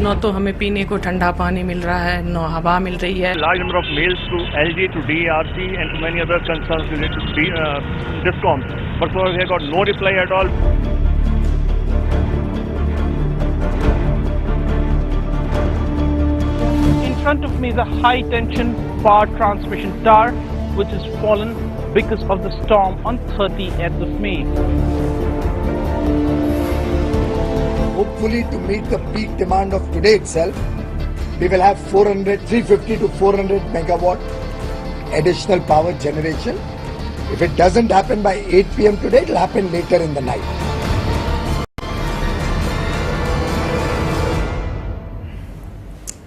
न तो हमें पीने को ठंडा पानी मिल रहा है, न हवा मिल रही है. Large number of mails to LG, to DRC and to many other concerns related to DISCOM. But so we have got no reply at all. In front of me is a high tension power transmission tower which has fallen because of the storm on 30th of May. Hopefully, to meet the peak demand of today itself, we will have 350 to 400 megawatt additional power generation. If it doesn't happen by 8 p.m. today, it will happen later in the night.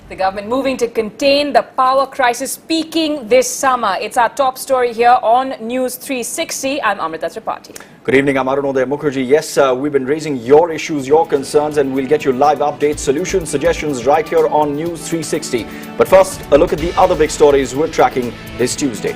The government moving to contain the power crisis peaking this summer. It's our top story here on News 360. I'm Amrita Tripathi. Good evening, I'm Arunodaya Mukherjee. Yes, we've been raising your issues, your concerns, and we'll get you live updates, solutions, suggestions right here on News 360. But first, a look at the other big stories we're tracking this Tuesday.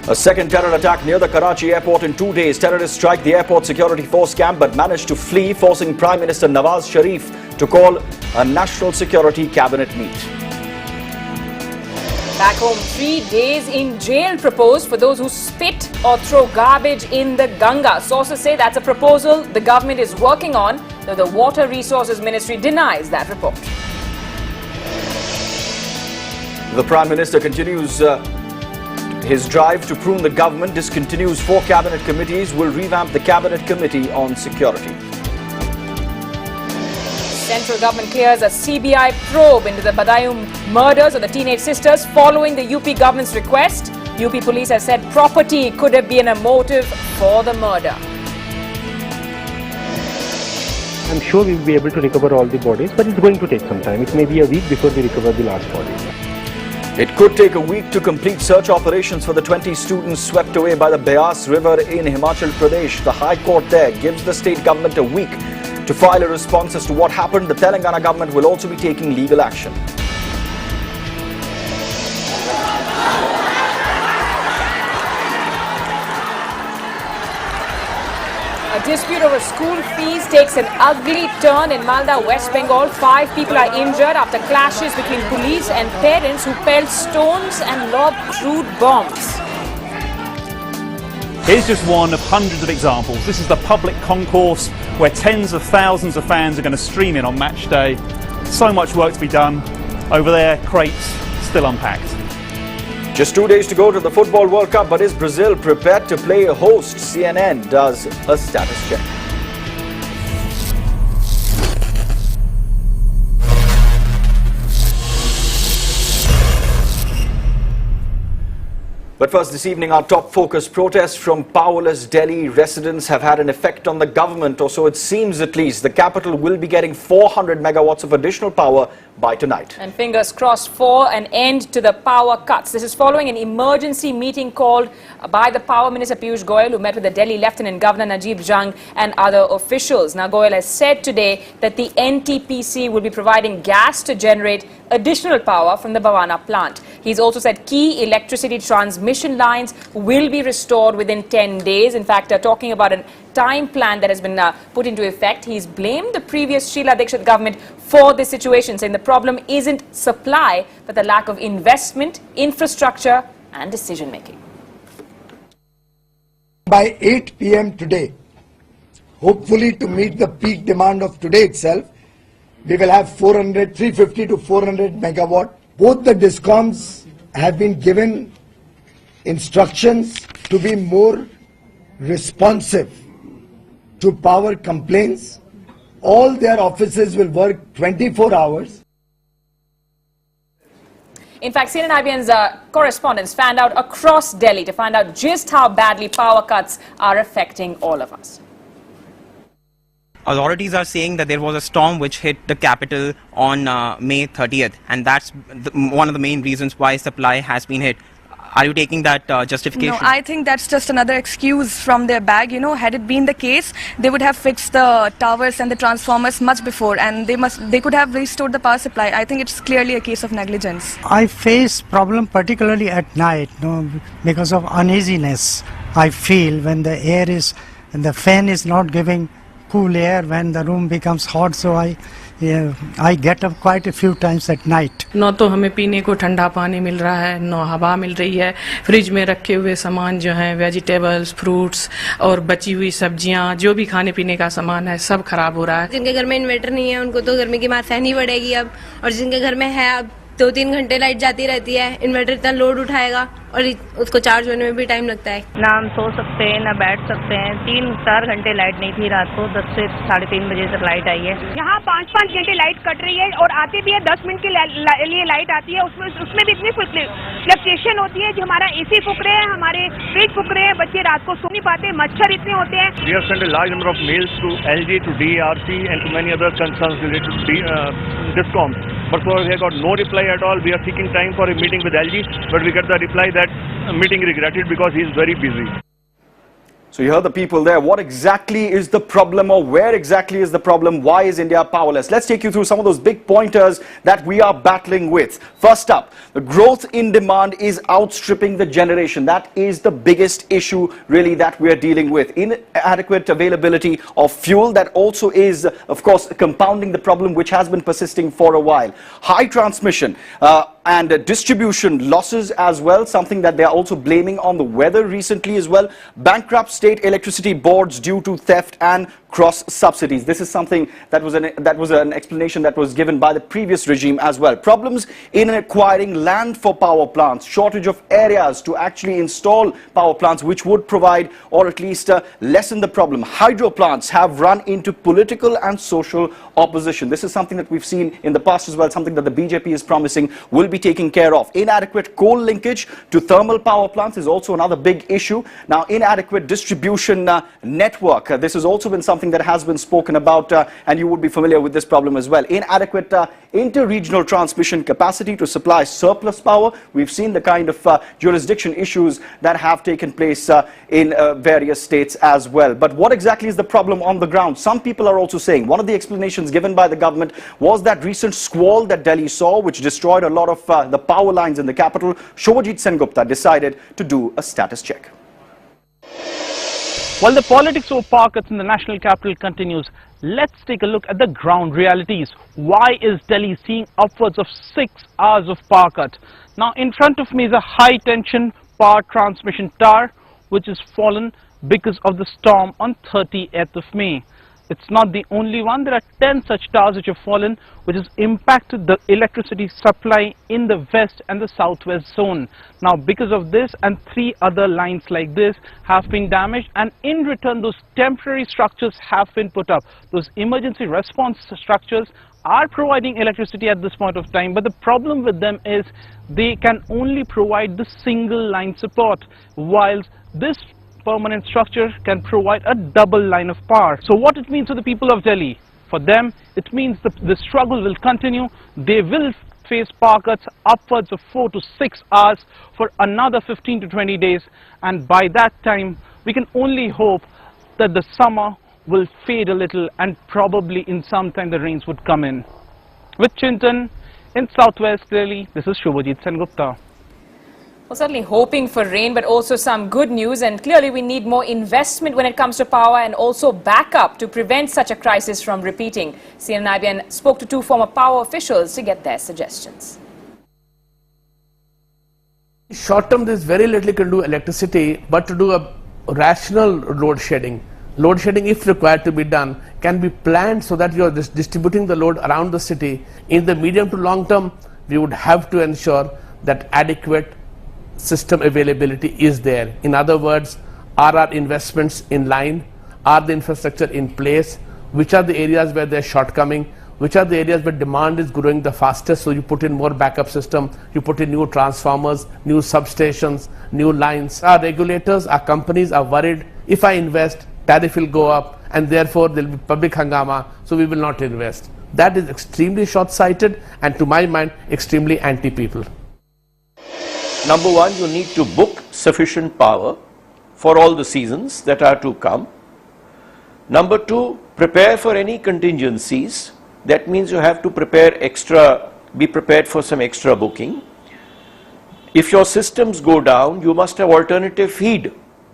A second terror attack near the Karachi airport in 2 days. Terrorists strike the airport security force camp but managed to flee, forcing Prime Minister Nawaz Sharif to call a national security cabinet meet. Back home, 3 days in jail proposed for those who spit or throw garbage in the Ganga. Sources say that's a proposal the government is working on, though the Water Resources Ministry denies that report. The Prime Minister continues his drive to prune the government, discontinues 4 cabinet committees, will revamp the cabinet committee on security. Central government clears a CBI probe into the Badaun murders of the teenage sisters following the UP government's request. UP police has said property could have been a motive for the murder. I'm sure we'll be able to recover all the bodies, but it's going to take some time. It may be a week before we recover the last body. It could take a week to complete search operations for the 20 students swept away by the Beas River in Himachal Pradesh. The High Court there gives the state government a week to file a response as to what happened. The Telangana government will also be taking legal action. A dispute over school fees takes an ugly turn in Malda, West Bengal. 5 people are injured after clashes between police and parents who pelt stones and lob crude bombs. Here's just one of hundreds of examples. This is the public concourse where tens of thousands of fans are going to stream in on match day. So much work to be done. Over there, crates still unpacked. Just 2 days to go to the Football World Cup, but is Brazil prepared to play a host? CNN does a status check. But first this evening, our top focus: protests from powerless Delhi residents have had an effect on the government, or so it seems at least. The capital will be getting 400 megawatts of additional power by tonight. And fingers crossed for an end to the power cuts. This is following an emergency meeting called by the Power Minister Piyush Goyal, who met with the Delhi Lieutenant Governor Najib Jung and other officials. Now, Goyal has said today that the NTPC will be providing gas to generate additional power from the Bhavana plant. He's also said key electricity transmission lines will be restored within 10 days. In fact, talking about a time plan that has been put into effect. He's blamed the previous Sheila Dikshit government for this situation, saying the problem isn't supply, but the lack of investment, infrastructure and decision making. By 8 p.m. today, hopefully to meet the peak demand of today itself, we will have 350 to 400 megawatt. Both the DISCOMs have been given instructions to be more responsive to power complaints. All their offices will work 24 hours. In fact, CNN IBN's correspondents fanned out across Delhi to find out just how badly power cuts are affecting all of us. Authorities are saying that there was a storm which hit the capital on May 30th, and that's one of the main reasons why supply has been hit. Are you taking that justification? No, I think that's just another excuse from their bag. You know, had it been the case, they would have fixed the towers and the transformers much before, and they could have restored the power supply. I think it's clearly a case of negligence. I face problem particularly at night, because of uneasiness I feel when the air is and the fan is not giving cool air when the room becomes hot. So I get up quite a few times at night. न तो हमें पीने को ठंडा पानी मिल रहा है, न हवा मिल रही है। फ्रिज में रखे हुए सामान जो हैं, वेजिटेबल्स, फ्रूट्स और बची हुई सब्जियां, जो भी खाने पीने का सामान है, सब खराब हो रहा है। जिनके घर में इन्वर्टर नहीं है उनको तो गर्मी की मार सहनी पड़ेगी अब, और जिनके घर में है अब 2-3 घंटे लाइट जाती रहती है, इन्वर्टर इतना लोड उठाएगा और उसको चार्ज होने में भी टाइम लगता है। ना हम सो सकते हैं ना बैठ सकते हैं। 3-4 घंटे लाइट नहीं थी रात को, 10 से 3:30 बजे तक लाइट आई है। यहाँ 5-5 घंटे लाइट कट रही है और आते भी है 10 मिनट के लिए लाइट आती है, उसमें भी इतनी फ्लक्चुएशन होती है कि हमारा एसी फूक रहे हैं, हमारे फ्रिज फूक रहे हैं, बच्चे रात को सो नहीं पाते, मच्छर इतने होते हैं। We have sent a large number of mails to LG, to DRC and to many other concerns related to DISCOM. But so we have got no reply at all. We are seeking time for a meeting with LG, but we get the reply that meeting regretted because he is very busy. So you heard the people there. What exactly is the problem, or where exactly is the problem? Why is India powerless? Let's take you through some of those big pointers that we are battling with. First up, the growth in demand is outstripping the generation. That is the biggest issue really that we are dealing with. Inadequate availability of fuel, that also is of course compounding the problem which has been persisting for a while. High transmission and distribution losses as well, something that they are also blaming on the weather recently as well. Bankrupt state electricity boards due to theft and cross subsidies. This is something that was an explanation that was given by the previous regime as well. Problems in acquiring land for power plants, shortage of areas to actually install power plants which would provide or at least lessen the problem. Hydro plants have run into political and social opposition. This is something that we've seen in the past as well, something that the BJP is promising will be taken care of. Inadequate coal linkage to thermal power plants is also another big issue. Now, inadequate distribution network. This has also been something that has been spoken about, and you would be familiar with this problem as well. Inadequate inter-regional transmission capacity to supply surplus power. We've seen the kind of jurisdiction issues that have taken place in various states as well. But what exactly is the problem on the ground? Some people are also saying one of the explanations given by the government was that recent squall that Delhi saw, which destroyed a lot of the power lines in the capital. Shobhajit Sengupta decided to do a status check. While the politics of power cuts in the national capital continues, let's take a look at the ground realities. Why is Delhi seeing upwards of 6 hours of power cut? Now, in front of me is a high tension power transmission tower which has fallen because of the storm on 30th of May. It's not the only one. There are 10 such towers which have fallen, which has impacted the electricity supply in the west and the southwest zone. Now, because of this, and 3 other lines like this have been damaged, and in return those temporary structures have been put up. Those emergency response structures are providing electricity at this point of time, but the problem with them is they can only provide the single line support, whilst this permanent structure can provide a double line of power. So what it means to the people of Delhi? For them, it means the struggle will continue. They will face power cuts upwards of 4 to 6 hours for another 15 to 20 days. And by that time, we can only hope that the summer will fade a little, and probably in some time the rains would come in. With Chintan in southwest Delhi, this is Shobhajit Sengupta. Well, certainly hoping for rain, but also some good news, and clearly we need more investment when it comes to power and also backup to prevent such a crisis from repeating. CNN spoke to 2 former power officials to get their suggestions. Short term, there is very little you can do electricity, but to do a rational load shedding. Load shedding, if required to be done, can be planned so that you are distributing the load around the city. In the medium to long term, we would have to ensure that adequate system availability is there. In other words, are our investments in line? Are the infrastructure in place? Which are the areas where there's shortcoming? Which are the areas where demand is growing the fastest? So you put in more backup system, you put in new transformers, new substations, new lines. Our regulators, our companies are worried, if I invest, tariff will go up, and therefore there will be public hangama, so we will not invest. That is extremely short-sighted, and to my mind, extremely anti-people. Number one, you need to book sufficient power for all the seasons that are to come. Number two, prepare for any contingencies. That means you have to be prepared for some extra booking. If your systems go down, you must have alternative feed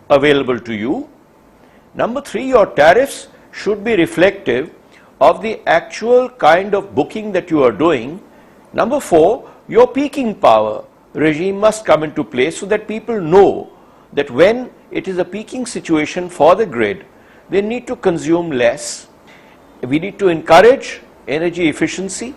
available to you. Number three, your tariffs should be reflective of the actual kind of booking that you are doing. Number 4, your peaking power regime must come into place so that people know that when it is a peaking situation for the grid, they need to consume less. We need to encourage energy efficiency.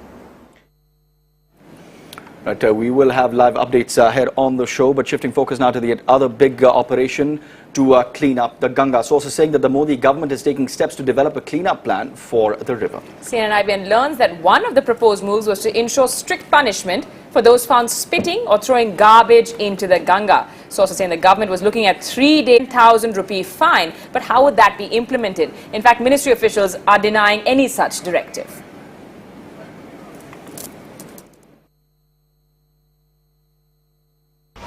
Right, we will have live updates here on the show, but shifting focus now to the other big operation to clean up the Ganga. Sources saying that the Modi government is taking steps to develop a clean-up plan for the river. CNN IBN learns that one of the proposed moves was to ensure strict punishment for those found spitting or throwing garbage into the Ganga. Sources saying the government was looking at 3-day 10,000 rupee fine, but how would that be implemented? In fact, ministry officials are denying any such directive.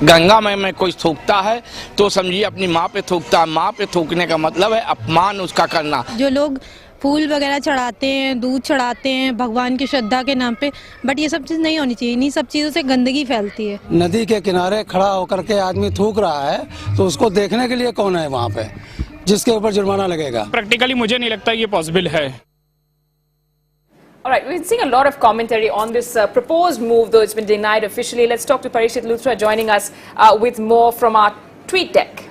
Ganga में कोई थूकता है तो समझिए अपनी माँ पे थूकता है। माँ पे थूकने का मतलब है अपमान उसका करना। जो लोग फूल वगैरह चढ़ाते हैं, दूध चढ़ाते हैं भगवान की श्रद्धा के नाम पे, बट ये सब चीज नहीं होनी चाहिए। इन्हीं सब चीजों से गंदगी फैलती है। नदी के किनारे खड़ा होकर के आदमी थूक रहा है तो उसको देखने के लिए कौन है वहाँ पे जिसके ऊपर जुर्माना लगेगा? प्रैक्टिकली मुझे नहीं लगता ये पॉसिबल है। All right, we've been seeing a lot of commentary on this proposed move, though it's been denied officially. Let's talk to Parishit Luthra joining us with more from our tweet deck.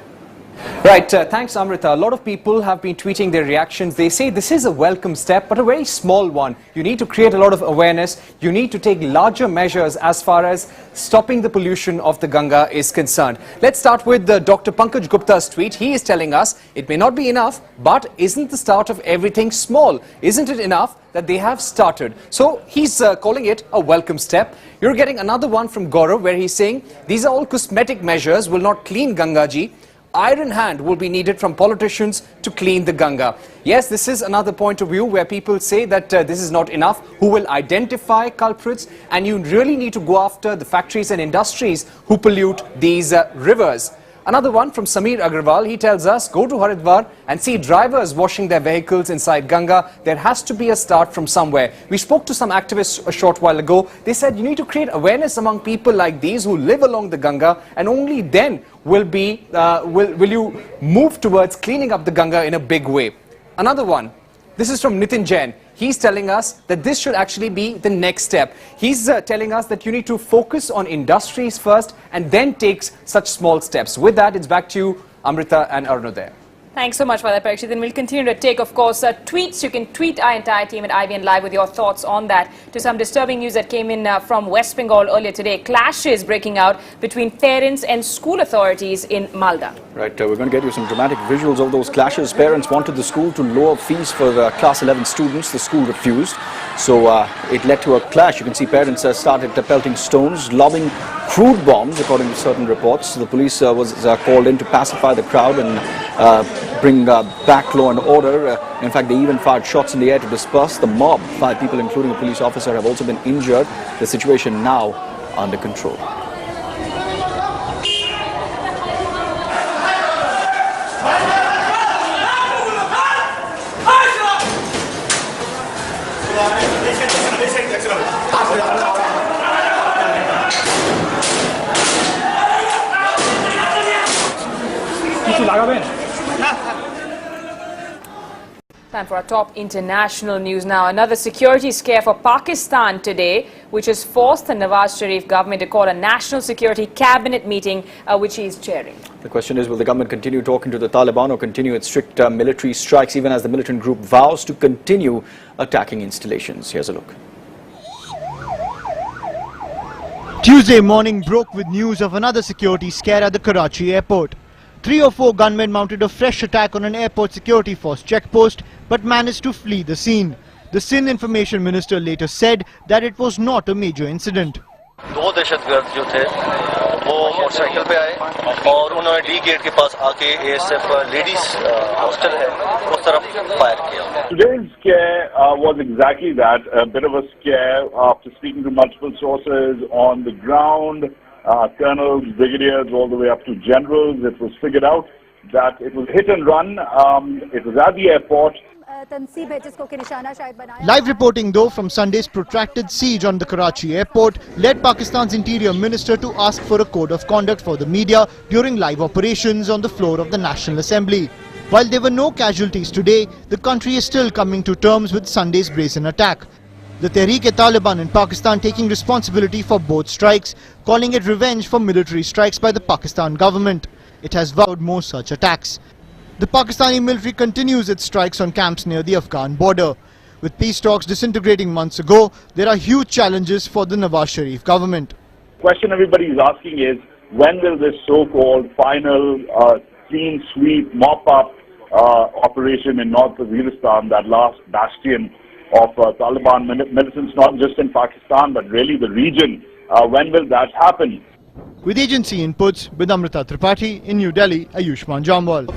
Right, thanks Amrita. A lot of people have been tweeting their reactions. They say this is a welcome step, but a very small one. You need to create a lot of awareness. You need to take larger measures as far as stopping the pollution of the Ganga is concerned. Let's start with Dr. Pankaj Gupta's tweet. He is telling us it may not be enough, but isn't the start of everything small? Isn't it enough that they have started? So he's calling it a welcome step. You're getting another one from Gaurav where he's saying these are all cosmetic measures, will not clean Ganga ji. Iron hand will be needed from politicians to clean the Ganga. Yes, this is another point of view where people say that this is not enough. Who will identify culprits? And you really need to go after the factories and industries who pollute these rivers. Another one from Samir Agrawal, he tells us, go to Haridwar and see drivers washing their vehicles inside Ganga. There has to be a start from somewhere. We spoke to some activists a short while ago. They said you need to create awareness among people like these who live along the Ganga, and only then will you move towards cleaning up the Ganga in a big way. Another one, this is from Nitin Jain. He's telling us that this should actually be the next step. He's telling us that you need to focus on industries first and then take such small steps. With that, it's back to you, Amrita and Arunodaya. Thanks so much for that, Parikshit. And we'll continue to take, of course, tweets. You can tweet our entire team at IBN Live with your thoughts on that. To some disturbing news that came in from West Bengal earlier today. Clashes breaking out between parents and school authorities in Malda. Right, we're going to get you some dramatic visuals of those clashes. Parents wanted the school to lower fees for the class 11 students. The school refused. So it led to a clash. You can see parents started pelting stones, lobbing crude bombs, according to certain reports. The police was called in to pacify the crowd and bring back law and order. In fact, they even fired shots in the air to disperse the mob. 5 people, including a police officer, have also been injured. The situation now under control. Time for our top international news now. Another security scare for Pakistan today, which has forced the Nawaz Sharif government to call a national security cabinet meeting, which he is chairing. The question is, will the government continue talking to the Taliban or continue its strict military strikes, even as the militant group vows to continue attacking installations? Here's a look. Tuesday morning broke with news of another security scare at the Karachi airport. 3 or 4 gunmen mounted a fresh attack on an airport security force checkpost but managed to flee the scene. The Sindh Information Minister later said that it was not a major incident. 2 दहशतगर्द जो थे वो motorcycle पे आए और उन्होंने D gate के पास आके ASF ladies hostel है उस तरफ फायर किया. Today's scare was exactly that, a bit of a scare. After speaking to multiple sources on the ground, colonels, brigadiers, all the way up to generals, it was figured out that it was hit and run. It was at the airport. Live reporting though from Sunday's protracted siege on the Karachi airport led Pakistan's Interior Minister to ask for a code of conduct for the media during live operations on the floor of the National Assembly. While there were no casualties today, the country is still coming to terms with Sunday's brazen attack. The Tehreek-e-Taliban in Pakistan taking responsibility for both strikes, calling it revenge for military strikes by the Pakistan government. It has vowed more such attacks. The Pakistani military continues its strikes on camps near the Afghan border. With peace talks disintegrating months ago, there are huge challenges for the Nawaz Sharif government. The question everybody is asking is, when will this so-called final clean sweep, mop-up operation in North Waziristan, that last bastion of Taliban militants, not just in Pakistan but really the region, when will that happen? With agency inputs, with Amrita Tripathi in New Delhi, Ayushman Jamwal.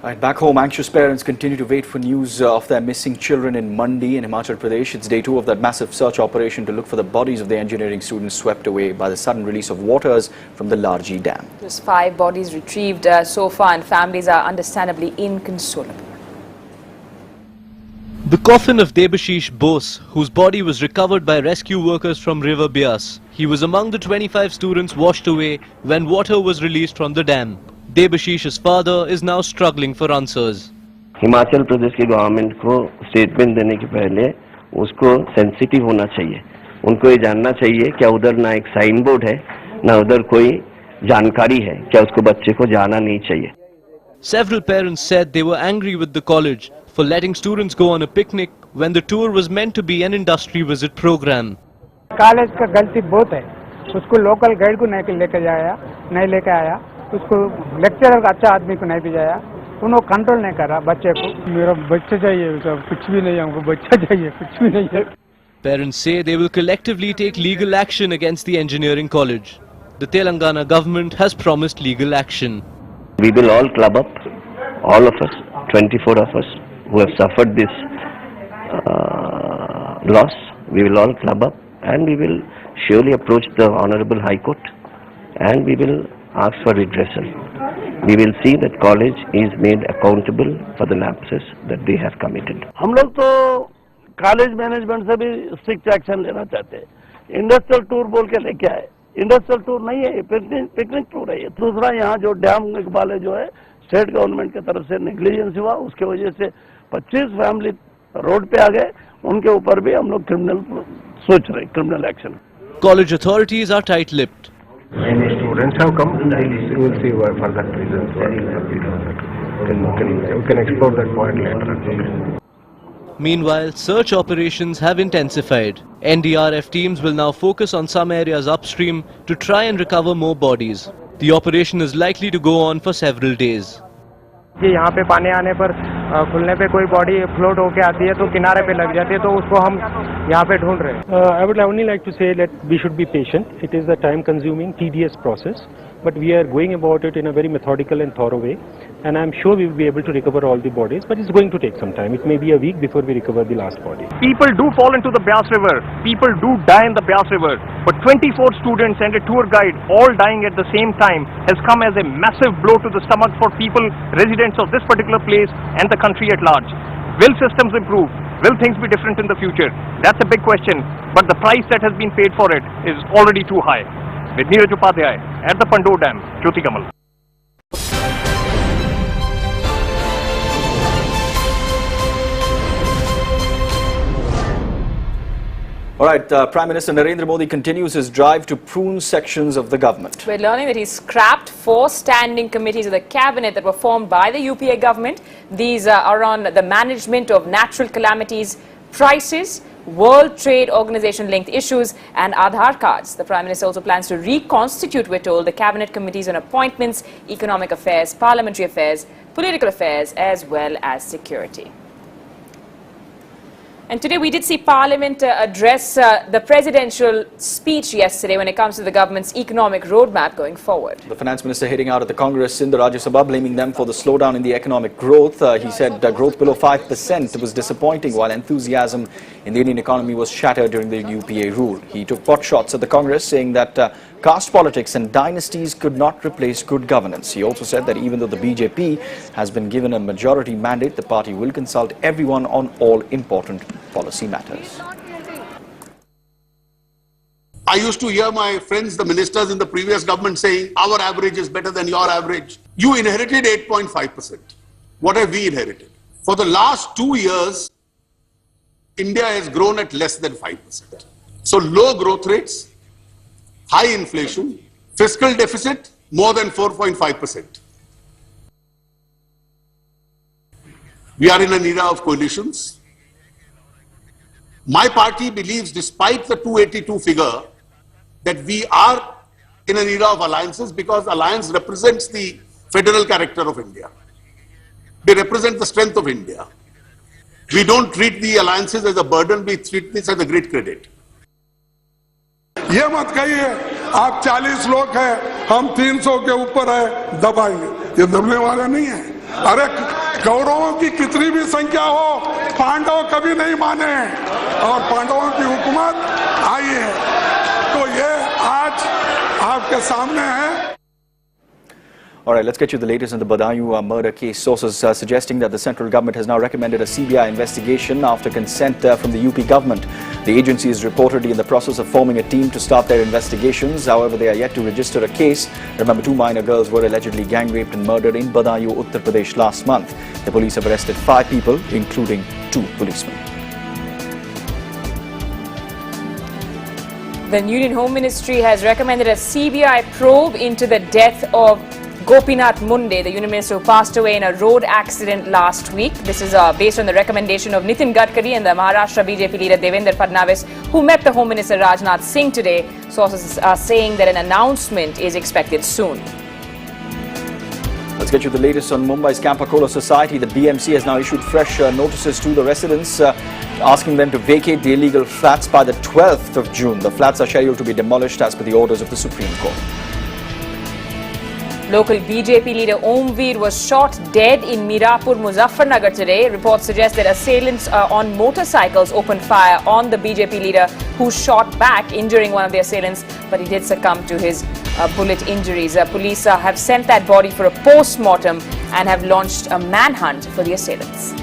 Right, back home, anxious parents continue to wait for news of their missing children in Mandi in Himachal Pradesh. It's day 2 of that massive search operation to look for the bodies of the engineering students swept away by the sudden release of waters from the Larji Dam. There's 5 bodies retrieved so far, and families are understandably inconsolable. The coffin of Debashish Bose, whose body was recovered by rescue workers from River Beas. He was among the 25 students washed away when water was released from the dam. Debashish's father is now struggling for answers. Himachal Pradesh की government को statement देने के पहले उसको sensitive होना चाहिए. उनको ये जानना चाहिए क्या उधर ना एक साइन बोर्ड है, ना उधर कोई जानकारी है, क्या उसको बच्चे को जाना नहीं चाहिए. Several parents said they were angry with the college for letting students go on a picnic when the tour was meant to be an industry visit program. College का गलती बहुत है. उसको लोकल गाइड को नहीं लेके आया. उसको लेक्चरर का अच्छा आदमी को नहीं भेजाया. उन्होंने कंट्रोल नहीं करा बच्चे को. मेरा बच्चा चाहिए, कुछ भी नहीं, हमको बच्चा चाहिए, कुछ भी नहीं है. Parents say they will collectively take legal action against the engineering college. The Telangana government has promised legal action. We will all club up, all of us, 24 of us who have suffered this loss. We will all club up and we will surely approach the Honorable High Court and we will ask for redressal. We will see that college is made accountable for the lapses that they have committed. हम लोग तो college management से भी strict action लेना चाहते हैं. Industrial tour बोल के लेके आए. इंडस्ट्रियल टूर नहीं है, पिकनिक टूर है. दूसरा यहाँ जो डैम वाले जो है स्टेट गवर्नमेंट की तरफ से नेग्लिजेंस हुआ, उसके वजह से 25 फैमिली रोड पे आ गए. उनके ऊपर भी हम लोग criminal action. College authorities are tight-lipped. Many students have come. We will see for that reason. We can explore that point later. Meanwhile, search operations have intensified. NDRF teams will now focus on some areas upstream to try and recover more bodies. The operation is likely to go on for several days. कि यहाँ पे पानी आने पर खुलने पे कोई body float होके आती है तो किनारे पे लग जाती है, तो उसको हम यहाँ पे ढूंढ रहे हैं. I would only like to say that we should be patient. It is a time-consuming, tedious process, but we are going about it in a very methodical and thorough way, and I'm sure we will be able to recover all the bodies, but it's going to take some time. It may be a week before we recover the last body. People do fall into the Beas River. People do die in the Beas River. But 24 students and a tour guide all dying at the same time has come as a massive blow to the stomach for people, residents of this particular place and the country at large. Will systems improve? Will things be different in the future? That's a big question. But the price that has been paid for it is already too high. With Neeraj Upadhyay at the Pandor Dam, Jyoti Kamal. All right, Prime Minister Narendra Modi continues his drive to prune sections of the government. We're learning that he's scrapped 4 standing committees of the cabinet that were formed by the UPA government. These are on the management of natural calamities, prices, World Trade Organization linked issues and Aadhaar cards. The Prime Minister also plans to reconstitute, we're told, the cabinet committees on appointments, economic affairs, parliamentary affairs, political affairs as well as security. And today we did see Parliament address the presidential speech yesterday when it comes to the government's economic roadmap going forward. The finance minister heading out at the Congress in the Rajya Sabha, blaming them for the slowdown in the economic growth. He said growth below 5% was disappointing, while enthusiasm in the Indian economy was shattered during the UPA rule. He took pot shots at the Congress, saying that caste politics and dynasties could not replace good governance. He also said that even though the BJP has been given a majority mandate, the party will consult everyone on all important policy matters. I used to hear my friends, the ministers in the previous government saying, our average is better than your average. You inherited 8.5%. What have we inherited? For the last 2 years, India has grown at less than 5%. So low growth rates, high inflation, fiscal deficit more than 4.5%. We are in an era of coalitions. My party believes, despite the 282 figure, that we are in an era of alliances because alliance represents the federal character of India. They represent the strength of India. We don't treat the alliances as a burden, we treat this as a great credit. ये मत कहिए आप 40 लोग हैं हम 300 के ऊपर है दबाएंगे, ये दबने वाले नहीं है। अरे कौरवों की कितनी भी संख्या हो पांडव कभी नहीं माने और पांडवों की हुकूमत आई है, तो ये आज आपके सामने है। All right, let's get you the latest on the Badayu murder case. Sources suggesting that the central government has now recommended a CBI investigation after consent from the UP government. The agency is reportedly in the process of forming a team to start their investigations. However, they are yet to register a case. Remember, 2 minor girls were allegedly gang raped and murdered in Badayu, Uttar Pradesh last month. The police have arrested 5 people, including 2 policemen. The Union Home Ministry has recommended a CBI probe into the death of Gopinath Munde, the Union Minister who passed away in a road accident last week. This is based on the recommendation of Nitin Gadkari and the Maharashtra BJP leader Devendra Fadnavis, who met the Home Minister Rajnath Singh today. Sources are saying that an announcement is expected soon. Let's get you the latest on Mumbai's Campacola Society. The BMC has now issued fresh notices to the residents asking them to vacate the illegal flats by the 12th of June. The flats are scheduled to be demolished as per the orders of the Supreme Court. Local BJP leader Omveer was shot dead in Mirapur, Muzaffarnagar today. Reports suggest that assailants on motorcycles opened fire on the BJP leader, who shot back, injuring one of the assailants, but he did succumb to his bullet injuries. Police have sent that body for a post-mortem and have launched a manhunt for the assailants.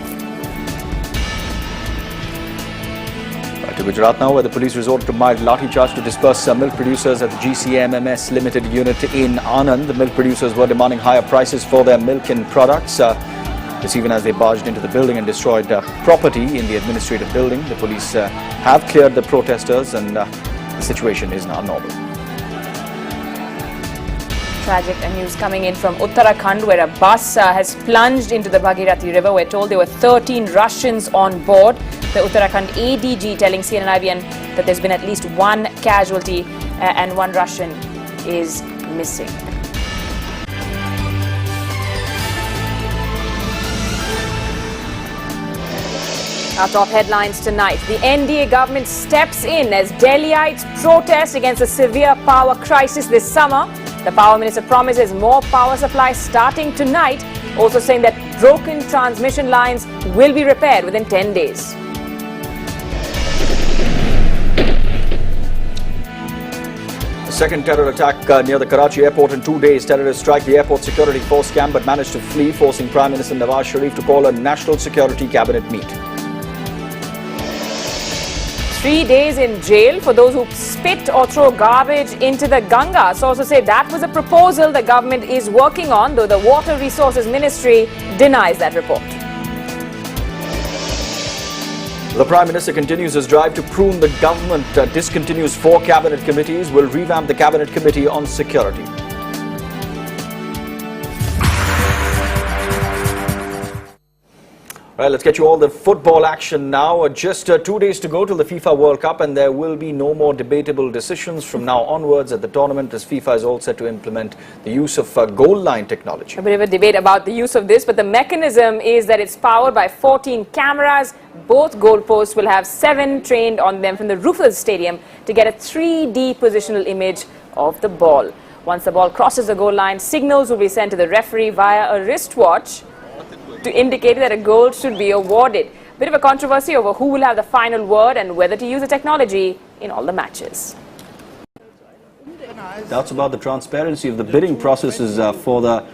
To Gujarat now, where the police resorted to mild lathi charge to disperse milk producers at the GCMMS Limited unit in Anand. The milk producers were demanding higher prices for their milk and products. This even as they barged into the building and destroyed property in the administrative building. The police have cleared the protesters and the situation is now normal. Tragic news coming in from Uttarakhand, where a bus has plunged into the Bhagirathi River. We're told there were 13 Russians on board. The Uttarakhand ADG telling CNN-IBN that there's been at least 1 casualty and 1 Russian is missing. Our top headlines tonight. The NDA government steps in as Delhiites protest against a severe power crisis this summer. The Power Minister promises more power supply starting tonight, also saying that broken transmission lines will be repaired within 10 days. Second terror attack near the Karachi airport in 2 days. Terrorists strike the airport security force camp but managed to flee, forcing Prime Minister Nawaz Sharif to call a national security cabinet meet. 3 days in jail for those who spit or throw garbage into the Ganga. Sources say that was a proposal the government is working on, though the Water Resources Ministry denies that report. The Prime Minister continues his drive to prune the government, discontinues 4 cabinet committees, will revamp the cabinet committee on security. All right, let's get you all the football action now. Just 2 days to go till the FIFA World Cup, and there will be no more debatable decisions from now onwards at the tournament, as FIFA is all set to implement the use of goal line technology. A bit of a debate about the use of this, but the mechanism is that it's powered by 14 cameras. Both goalposts will have 7 trained on them from the roof of the stadium to get a 3D positional image of the ball. Once the ball crosses the goal line, signals will be sent to the referee via a wristwatch to indicate that a goal should be awarded. Bit of a controversy over who will have the final word and whether to use the technology in all the matches. Doubts about the transparency of the bidding processes for the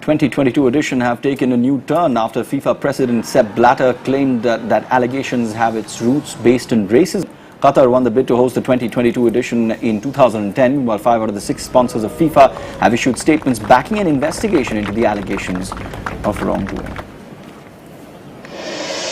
2022 edition have taken a new turn after FIFA President Sepp Blatter claimed that allegations have its roots based in racism. Qatar won the bid to host the 2022 edition in 2010, while 5 out of the 6 sponsors of FIFA have issued statements backing an investigation into the allegations of wrongdoing.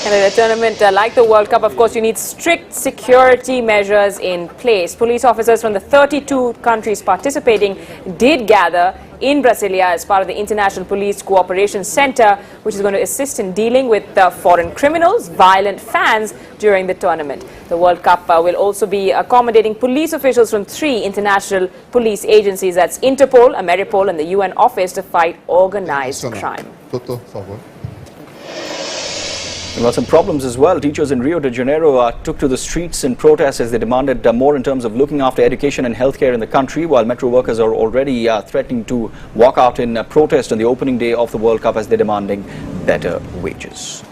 And in a tournament like the World Cup, of course, you need strict security measures in place. Police officers from the 32 countries participating did gather in Brasilia as part of the International Police Cooperation Center, which is going to assist in dealing with foreign criminals, violent fans during the tournament. The World Cup will also be accommodating police officials from 3 international police agencies, that's Interpol, Ameripol and the UN Office to fight organized crime. There were some problems as well. Teachers in Rio de Janeiro took to the streets in protest as they demanded more in terms of looking after education and healthcare in the country, while metro workers are already threatening to walk out in protest on the opening day of the World Cup as they're demanding better wages.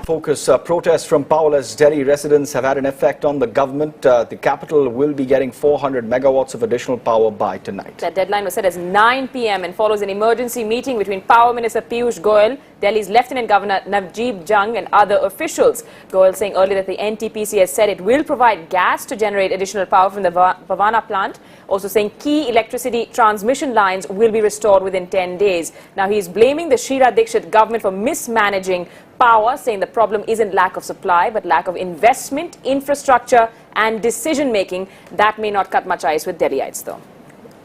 Focus protests from powerless Delhi residents have had an effect on the government. The capital will be getting 400 megawatts of additional power by tonight. That deadline was set as 9 p.m. and follows an emergency meeting between Power Minister Piyush Goyal, Delhi's Lieutenant Governor Najib Jung and other officials. Goyal saying earlier that the NTPC has said it will provide gas to generate additional power from the Bhavana plant. Also saying key electricity transmission lines will be restored within 10 days. Now he is blaming the Sheila Dikshit government for mismanaging power, saying the problem isn't lack of supply but lack of investment, infrastructure and decision making. That may not cut much ice with Delhiites though.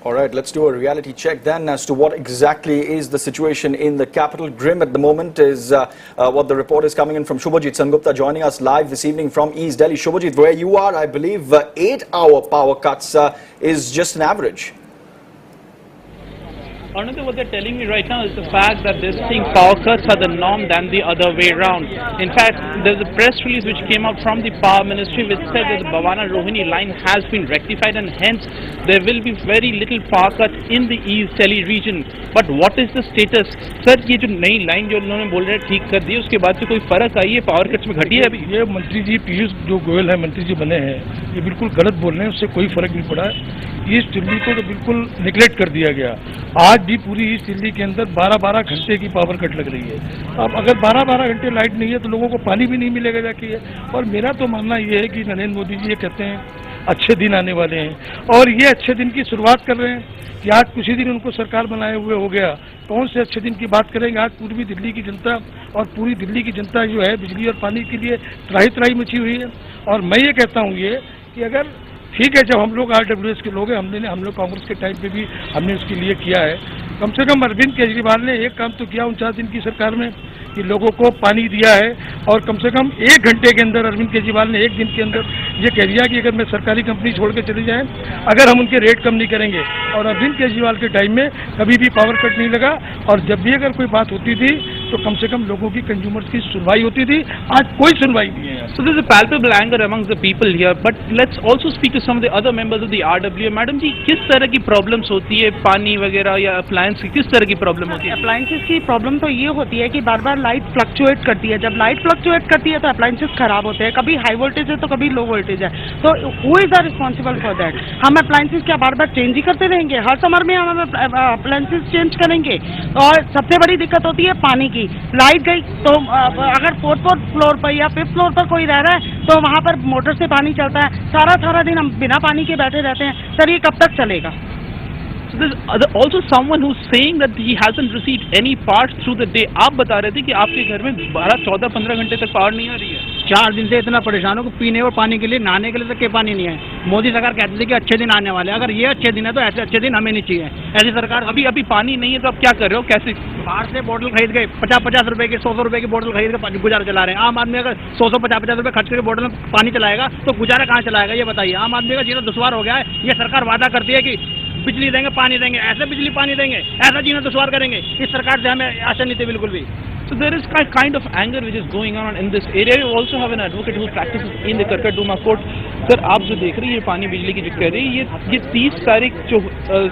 All right, let's do a reality check then as to what exactly is the situation in the capital. Grim at the moment is what the report is coming in from Shubhajit Sangupta, joining us live this evening from East Delhi. Shubhajit, where you are, I believe 8-hour power cuts is just an average. Another, what they're telling me right now is the fact that they're saying power cuts are the norm than the other way around. In fact, there's a press release which came out from the Power Ministry which said that the Bhavana Rohini line has been rectified and hence there will be very little power cut in the East Delhi region. But what is the status? Sir, ये जो नई line जो उन्होंने बोल रहे ठीक कर दी, उसके बाद से कोई फर्क आई है पावर कट्स में घटी है अभी? ये मंत्री जी पीयूष जो गोयल है मंत्री जी बने हैं, ये बिल्कुल गलत बोल रहे हैं, उससे कोई फर्क नहीं पड़ा है। ईस्ट दिल्ली को तो बिल्कुल निगलेक्ट कर दिया गया। आज भी पूरी ईस्ट दिल्ली के अंदर 12-12 घंटे की पावर कट लग रही है। अब अगर 12-12 घंटे लाइट नहीं है तो लोगों को पानी भी नहीं मिलेगा जाके। और मेरा तो मानना ये है कि नरेंद्र मोदी जी ये कहते हैं अच्छे दिन आने वाले हैं और ये अच्छे दिन की शुरुआत कर रहे हैं कि आज कुछ ही दिन उनको सरकार बनाए हुए हो गया। कौन से अच्छे दिन की बात करेंगे? आज पूर्वी दिल्ली की जनता और पूरी दिल्ली की जनता जो है बिजली और पानी के लिए त्राही मची हुई है। और मैं ये कहता हूँ ये कि अगर ठीक है, जब हम लोग RWS के लोग हैं, हम लोग कांग्रेस के टाइम पे भी हमने उसके लिए किया है। कम से कम अरविंद केजरीवाल ने एक काम तो किया 49 दिन की सरकार में कि लोगों को पानी दिया है और कम से कम 1 घंटे के अंदर अरविंद केजरीवाल ने 1 दिन के अंदर ये कह दिया कि अगर मैं सरकारी कंपनी छोड़ के चले जाएं, अगर हम उनके रेट कम नहीं करेंगे। और अरविंद केजरीवाल के टाइम में कभी भी पावर कट नहीं लगा और जब भी अगर कोई बात होती थी तो कम से कम लोगों की कंज्यूमर्स की सुनवाई होती थी। आज कोई सुनवाई नहीं है। So there's a palpable anger amongst the people here, but let's also speak to some of the other members of the RWA. Madam ji, किस तरह की प्रॉब्लम्स होती है पानी वगैरह या अप्लायंस की, किस तरह की प्रॉब्लम होती है? अप्लायंसेस की प्रॉब्लम तो ये होती है कि बार बार लाइट फ्लक्चुएट करती है। जब लाइट फ्लक्चुएट करती है तो अप्लायंसेस खराब होते हैं, कभी हाई वोल्टेज है तो कभी लो वोल्टेज है। तो who is are responsible for that? हम अप्लायंसेस क्या बार बार चेंज ही करते रहेंगे? हर समर में हम अप्लायंसेस चेंज करेंगे। और सबसे बड़ी दिक्कत होती है पानी की। लाइट गई तो अगर 4th फ्लोर पर या 5th फ्लोर पर कोई रह रहा है तो वहाँ पर मोटर से पानी चलता है। सारा दिन हम बिना पानी के बैठे रहते हैं। सर, ये कब तक चलेगा? So there's also someone who's saying that he hasn't received any parts through the day. आप बता रहे थे कि आपके घर में 12, 14, 15 घंटे तक पावर नहीं आ रही है। 4 दिन से इतना परेशान हो कि पीने और पानी के लिए, नहाने के लिए तक के पानी नहीं है। मोदी सरकार कहती थी कि अच्छे दिन आने वाले। अगर ये अच्छे दिन है तो ऐसे अच्छे दिन हमें नहीं चाहिए। ऐसी सरकार अभी पानी नहीं है तो आप क्या कर रहे हो? कैसे बाहर से बोतल खरीद गए 50-50 रुपए की, 100 रुपए की बोतल खरीद कर गुजारा चला रहे हैं। आम आदमी अगर 100-50 रुपए खर्च करके बोतल में पानी चलाएगा तो गुजारा कहाँ चलाएगा? ये बताइए। आम आदमी का जीना दुश्वार हो गया है। ये सरकार वादा करती है कि बिजली देंगे, पानी देंगे, ऐसे बिजली पानी देंगे, ऐसा जीना दुश्वार करेंगे। इस सरकार से हमें आशा नहीं थी बिल्कुल भी। So there is kind of anger which is going on in this area. You also have an advocate who practices in the Karkatduma court. Sir, आप जो देख रही है पानी बिजली की जो कह रही है, ये 30 तारीख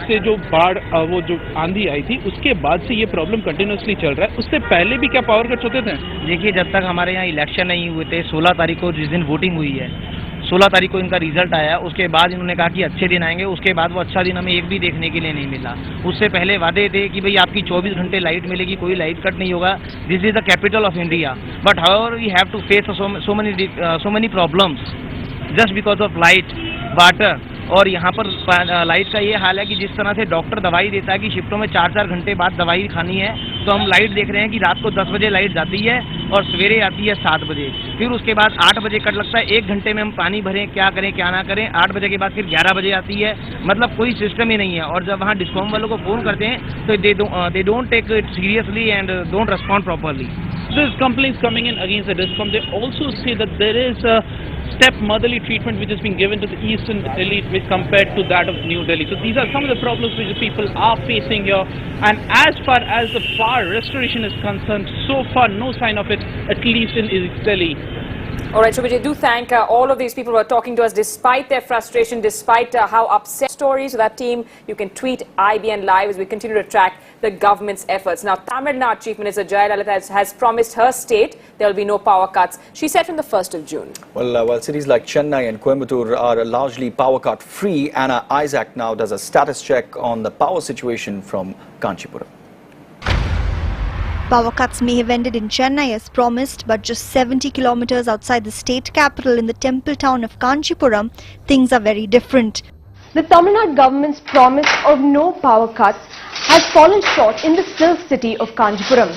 से जो बाढ़ वो जो आंधी आई थी उसके बाद से ये प्रॉब्लम कंटिन्यूसली चल रहा है। उससे पहले भी क्या पावर कट्स होते थे? देखिए, जब तक हमारे यहाँ इलेक्शन नहीं हुए थे, 16 तारीख को जिस दिन वोटिंग हुई है, 16 तारीख को इनका रिजल्ट आया। उसके बाद इन्होंने कहा कि अच्छे दिन आएंगे। उसके बाद वो अच्छा दिन हमें एक भी देखने के लिए नहीं मिला। उससे पहले वादे थे कि भाई आपकी 24 घंटे लाइट मिलेगी, कोई लाइट कट नहीं होगा। This is the capital of India, but however we have to face so many problems. just because of light, water. और यहाँ पर लाइट का ये हाल है कि जिस तरह से डॉक्टर दवाई देता है कि शिफ्टों में 4-4 घंटे बाद दवाई खानी है, तो हम लाइट देख रहे हैं कि रात को 10 बजे लाइट जाती है और सवेरे आती है 7 बजे, फिर उसके बाद 8 बजे कट लगता है, 1 घंटे में हम पानी भरें, क्या करें क्या ना करें, 8 बजे के बाद फिर 11 बजे आती है, मतलब कोई सिस्टम ही नहीं है। और जब वहाँ डिस्कॉम वालों को फ़ोन करते हैं तो they don't take it seriously and don't respond properly. There's complaints coming in against the DISCOM. They also say that there is a step-motherly treatment which is being given to the eastern Delhi which compared to that of New Delhi. So these are some of the problems which the people are facing here. And as far as the power restoration is concerned, so far no sign of it, at least in East Delhi. All right, Shobhit, do thank all of these people who are talking to us despite their frustration, despite how upset stories of that team. You can tweet IBN Live as we continue to track the government's efforts. Now, Tamil Nadu Chief Minister Jayalalitha has promised her state there will be no power cuts. She said from the 1st of June. Well, while cities like Chennai and Coimbatore are largely power cut free, Anna Isaac now does a status check on the power situation from Kanchipuram. Power cuts may have ended in Chennai as promised, but just 70 kilometers outside the state capital in the temple town of Kanchipuram, things are very different. The Tamil Nadu government's promise of no power cuts has fallen short in the silk city of Kanchipuram.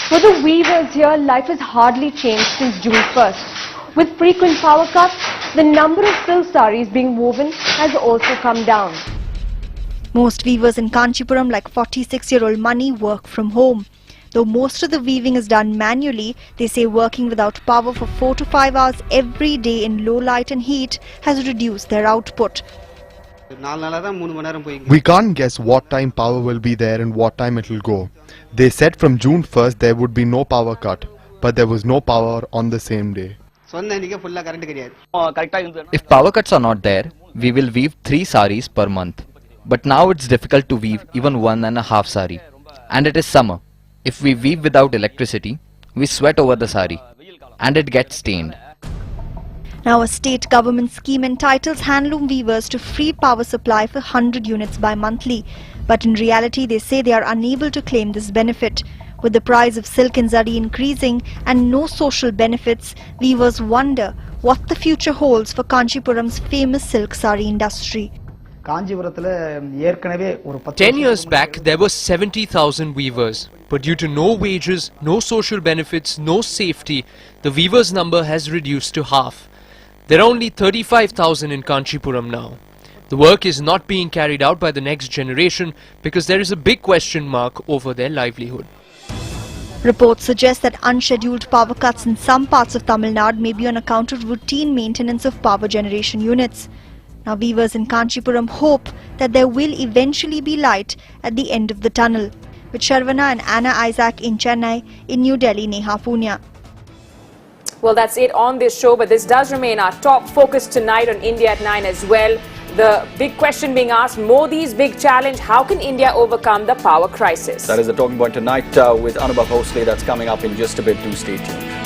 For the weavers here, life has hardly changed since June 1st. With frequent power cuts, the number of silk sarees being woven has also come down. Most weavers in Kanchipuram, like 46-year-old Mani, work from home. Though most of the weaving is done manually, they say working without power for 4 to 5 hours every day in low light and heat has reduced their output. We can't guess what time power will be there and what time it will go. They said from June 1st there would be no power cut, but there was no power on the same day. If power cuts are not there, we will weave 3 saris per month. But now it's difficult to weave even 1.5 sari. And it is summer. If we weave without electricity, we sweat over the sari and it gets stained. Now a state government scheme entitles handloom weavers to free power supply for 100 units bi-monthly. But in reality they say they are unable to claim this benefit. With the price of silk and zari increasing and no social benefits, weavers wonder what the future holds for Kanchipuram's famous silk sari industry. 10 years back, there were 70,000 weavers. But due to no wages, no social benefits, no safety, the weavers' number has reduced to half. There are only 35,000 in Kanchipuram now. The work is not being carried out by the next generation because there is a big question mark over their livelihood. Reports suggest that unscheduled power cuts in some parts of Tamil Nadu may be on account of routine maintenance of power generation units. Now weavers in Kanchipuram hope that there will eventually be light at the end of the tunnel. With Sharvana and Anna Isaac in Chennai, in New Delhi, Neha Punya. Well, that's it on this show, but this does remain our top focus tonight on India at 9 as well. The big question being asked, Modi's big challenge, how can India overcome the power crisis? That is the talking point tonight with Anubhav Hosle. That's coming up in just a bit. Do stay tuned.